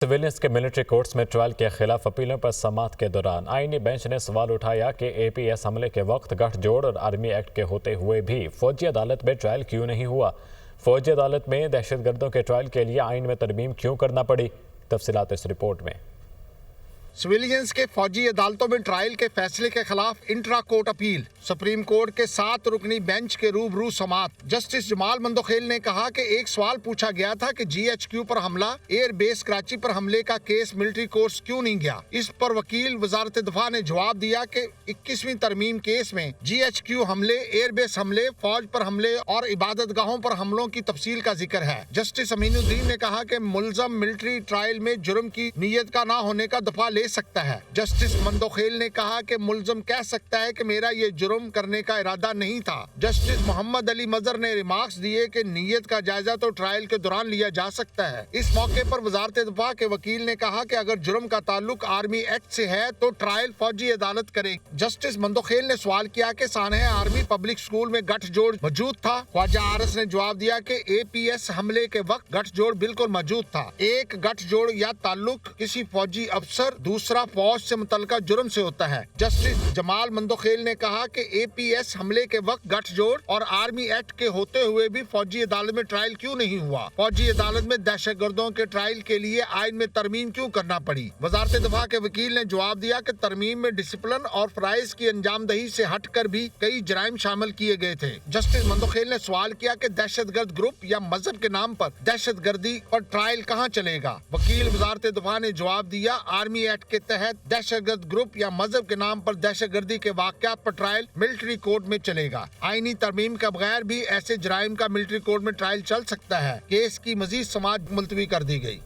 Civilians के military courts में trial के खिलाफ अपीलों पर समाअत के दौरान आईनी बेंच ने सवाल उठाया कि एपीएस हमले के वक्त गठजोड़ और आर्मी एक्ट के होते हुए भी फौजी अदालत में ट्रायल क्यों नहीं हुआ। फौजी अदालत में दहशतगर्दों के ट्रायल के लिए आइन में तरमीम क्यों करना पड़ी। तफसीलात इस रिपोर्ट में। सिविलियंस के फौजी अदालतों में ट्रायल के फैसले के खिलाफ intra court appeal. Supreme court के 7 रुकनी बेंच के रूबरू समाअत। जस्टिस जमाल मंदोखेल ने कहा कि एक सवाल पूछा गया था कि जीएचक्यू पर हमला, एयर बेस कराची पर हमले का केस मिलिट्री कोर्ट्स क्यों नहीं गया। इस पर वकील वजारत दिफा ने जवाब दिया कि 21वीं तरमीम केस में जीएचक्यू हमले, एयर बेस हमले, फौज पर हमले और इबादत गाहों पर हमलों की तफसील का जिक्र है। जस्टिस अमीनुद्दीन ने कहा कि मुलजम मिलिट्री ट्रायल में जुर्म की नीयत का ना होने का दफा ले सकता है। जस्टिस मंदोखेल ने कहा कि मुलजम कह सकता है कि मेरा ये जुर्म करने का इरादा नहीं था। जस्टिस मोहम्मद अली मजहर ने रिमार्क्स दिए कि नीयत का जायजा तो ट्रायल के दौरान लिया जा सकता है। इस मौके पर वजारत दिफा के वकील ने कहा कि अगर जुर्म का ताल्लुक आर्मी एक्ट से है तो ट्रायल फौजी अदालत करे। जस्टिस मंदोखेल ने सवाल किया कि सानह आर्मी पब्लिक स्कूल में गठजोड़ मौजूद था। ख्वाजा आरस ने जवाब दिया कि एपीएस हमले के वक्त गठजोड़ बिल्कुल मौजूद था। एक गठजोड़ या ताल्लुक किसी फौजी अफसर दूसरा फौज से मुतल्लिका जुर्म से होता है। जस्टिस जमाल मंदोखेल ने कहा कि एपीएस हमले के वक्त गठजोड़ और आर्मी एक्ट के होते हुए भी फौजी अदालत में ट्रायल क्यों नहीं हुआ। फौजी अदालत में दहशतगर्दों के ट्रायल के लिए आइन में तरमीम क्यों करना पड़ी। वजारत दिफा के वकील ने जवाब दिया कि तरमीम में डिसिप्लिन और फराइज की अंजामदही से हटकर भी कई जराइम शामिल किए गए थे। जस्टिस मंदोखेल ने सवाल किया कि दहशतगर्द ग्रुप या मजहब के नाम पर दहशतगर्दी पर ट्रायल कहाँ चलेगा। वकील वजारत दिफा ने जवाब दिया, आर्मी एक्ट के तहत दहशतगर्द ग्रुप या मजहब के नाम पर दहशतगर्दी के वाकयात पर ट्रायल मिलिट्री कोर्ट में चलेगा। आईनी तरमीम के बगैर भी ऐसे जराइम का मिलिट्री कोर्ट में ट्रायल चल सकता है। केस की मजीद समाअत मुलतवी कर दी गई।